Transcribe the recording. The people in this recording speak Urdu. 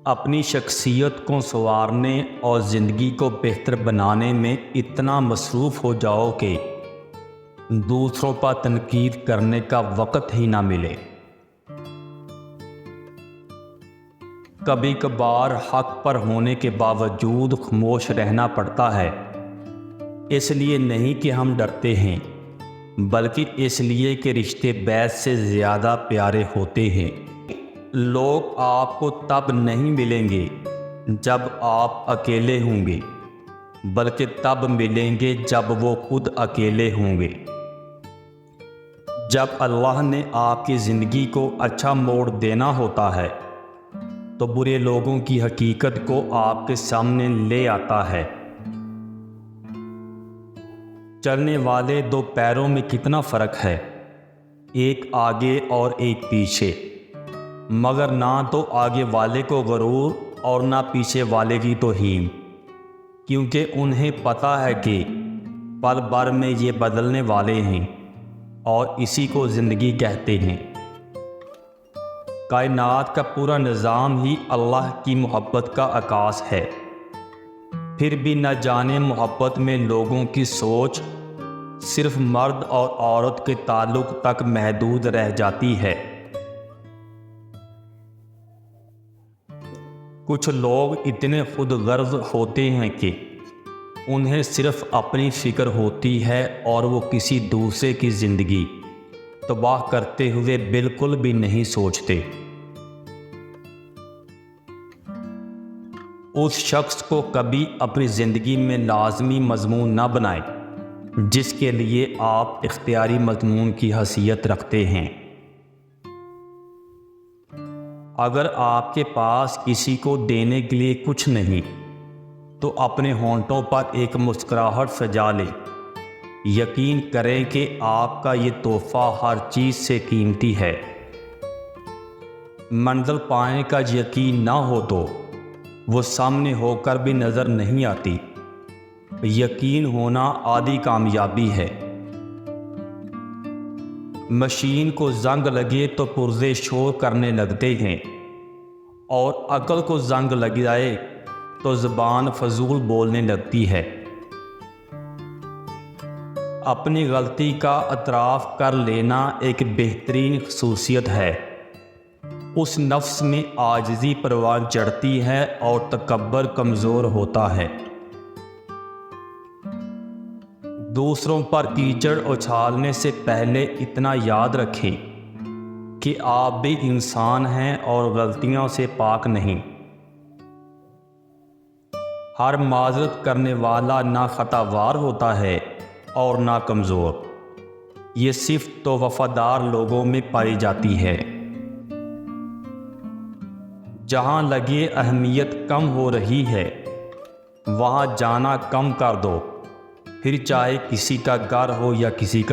اپنی شخصیت کو سنوارنے اور زندگی کو بہتر بنانے میں اتنا مصروف ہو جاؤ کہ دوسروں پر تنقید کرنے کا وقت ہی نہ ملے۔ کبھی کبھار حق پر ہونے کے باوجود خاموش رہنا پڑتا ہے، اس لیے نہیں کہ ہم ڈرتے ہیں، بلکہ اس لیے کہ رشتے بیت سے زیادہ پیارے ہوتے ہیں۔ لوگ آپ کو تب نہیں ملیں گے جب آپ اکیلے ہوں گے، بلکہ تب ملیں گے جب وہ خود اکیلے ہوں گے۔ جب اللہ نے آپ کی زندگی کو اچھا موڑ دینا ہوتا ہے تو برے لوگوں کی حقیقت کو آپ کے سامنے لے آتا ہے۔ چلنے والے دو پیروں میں کتنا فرق ہے، ایک آگے اور ایک پیچھے، مگر نہ تو آگے والے کو غرور اور نہ پیچھے والے کی توہین، کیونکہ انہیں پتہ ہے کہ پل بھر میں یہ بدلنے والے ہیں، اور اسی کو زندگی کہتے ہیں۔ کائنات کا پورا نظام ہی اللہ کی محبت کا عکاس ہے، پھر بھی نہ جانے محبت میں لوگوں کی سوچ صرف مرد اور عورت کے تعلق تک محدود رہ جاتی ہے۔ کچھ لوگ اتنے خود غرض ہوتے ہیں کہ انہیں صرف اپنی فکر ہوتی ہے اور وہ کسی دوسرے کی زندگی تباہ کرتے ہوئے بالکل بھی نہیں سوچتے۔ اس شخص کو کبھی اپنی زندگی میں لازمی مضمون نہ بنائیں جس کے لیے آپ اختیاری مضمون کی حیثیت رکھتے ہیں۔ اگر آپ کے پاس کسی کو دینے کے لیے کچھ نہیں تو اپنے ہونٹوں پر ایک مسکراہٹ سجا لیں، یقین کریں کہ آپ کا یہ تحفہ ہر چیز سے قیمتی ہے۔ منزل پانے کا یقین نہ ہو تو وہ سامنے ہو کر بھی نظر نہیں آتی، یقین ہونا آدھی کامیابی ہے۔ مشین کو زنگ لگے تو پرزے شور کرنے لگتے ہیں، اور عقل کو زنگ لگ جائے تو زبان فضول بولنے لگتی ہے۔ اپنی غلطی کا اعتراف کر لینا ایک بہترین خصوصیت ہے۔ اس نفس میں عاجزی پروان چڑھتی ہے اور تکبر کمزور ہوتا ہے۔ دوسروں پر کیچڑ اچھالنے سے پہلے اتنا یاد رکھیں کہ آپ بھی انسان ہیں اور غلطیوں سے پاک نہیں۔ ہر معذرت کرنے والا نہ خطاوار ہوتا ہے اور نہ کمزور، یہ صفت تو وفادار لوگوں میں پائی جاتی ہے۔ جہاں لگے اہمیت کم ہو رہی ہے وہاں جانا کم کر دو، پھر چاہے کسی کا گھر ہو یا کسی کا